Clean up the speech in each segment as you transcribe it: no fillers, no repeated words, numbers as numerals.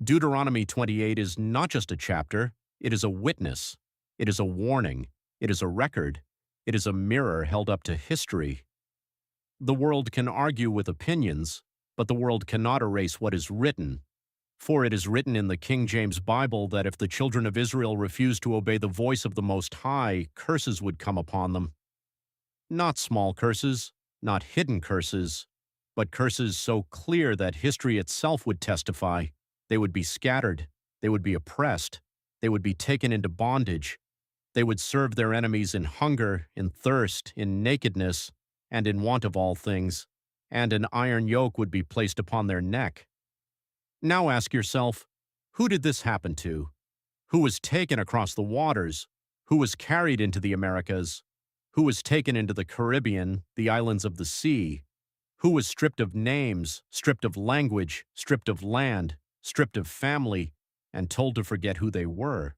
Deuteronomy 28 is not just a chapter, it is a witness, it is a warning, it is a record, it is a mirror held up to history. The world can argue with opinions, but the world cannot erase what is written. For it is written in the King James Bible that if the children of Israel refused to obey the voice of the Most High, curses would come upon them. Not small curses, not hidden curses, but curses so clear that history itself would testify. They would be scattered, they would be oppressed, they would be taken into bondage, they would serve their enemies in hunger, in thirst, in nakedness, and in want of all things, and an iron yoke would be placed upon their neck. Now ask yourself, who did this happen to? Who was taken across the waters? Who was carried into the Americas? Who was taken into the Caribbean, the islands of the sea? Who was stripped of names, stripped of language, stripped of land, stripped of family, and told to forget who they were?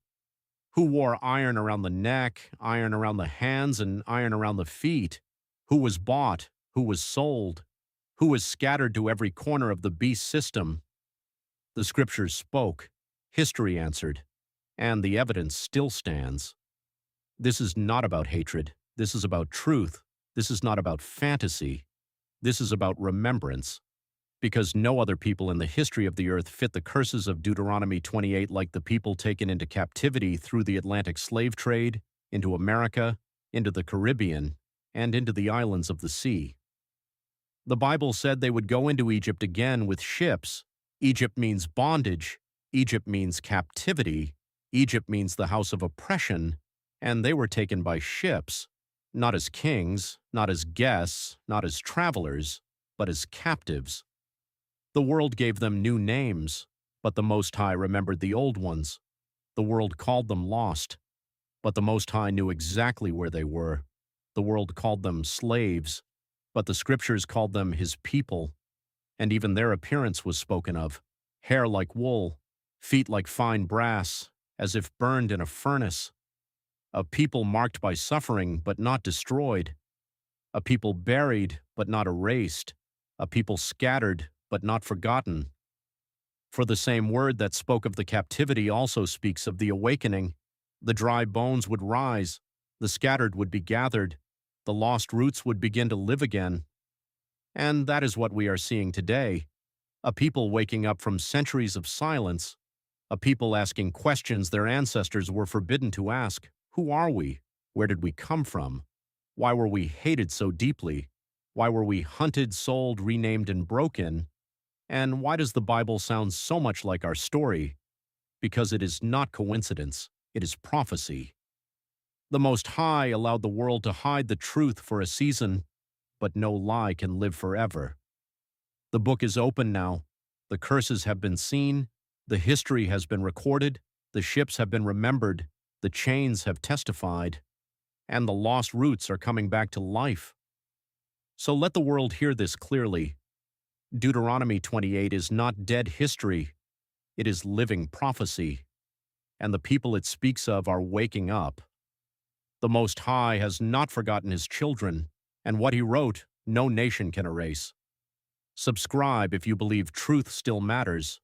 Who wore iron around the neck, iron around the hands, and iron around the feet? Who was bought? Who was sold? Who was scattered to every corner of the beast system? The scriptures spoke, history answered, and the evidence still stands. This is not about hatred. This is about truth. This is not about fantasy. This is about remembrance. Because no other people in the history of the earth fit the curses of Deuteronomy 28 like the people taken into captivity through the Atlantic slave trade, into America, into the Caribbean, and into the islands of the sea. The Bible said they would go into Egypt again with ships. Egypt means bondage. Egypt means captivity. Egypt means the house of oppression. And they were taken by ships, not as kings, not as guests, not as travelers, but as captives. The world gave them new names, but the Most High remembered the old ones. The world called them lost, but the Most High knew exactly where they were. The world called them slaves, but the scriptures called them his people, and even their appearance was spoken of, hair like wool, feet like fine brass, as if burned in a furnace. A people marked by suffering but not destroyed. A people buried but not erased. A people scattered but not forgotten. For the same word that spoke of the captivity also speaks of the awakening. The dry bones would rise, the scattered would be gathered, the lost roots would begin to live again. And that is what we are seeing today. A people waking up from centuries of silence. A people asking questions their ancestors were forbidden to ask. Who are we? Where did we come from? Why were we hated so deeply? Why were we hunted, sold, renamed, and broken? And why does the Bible sound so much like our story? Because it is not coincidence, it is prophecy. The Most High allowed the world to hide the truth for a season, but no lie can live forever. The book is open now. The curses have been seen. The history has been recorded. The ships have been remembered. The chains have testified. And the lost roots are coming back to life. So let the world hear this clearly. Deuteronomy 28 is not dead history. It is living prophecy. And the people it speaks of are waking up. The Most High has not forgotten his children, and what he wrote, no nation can erase. Subscribe if you believe truth still matters.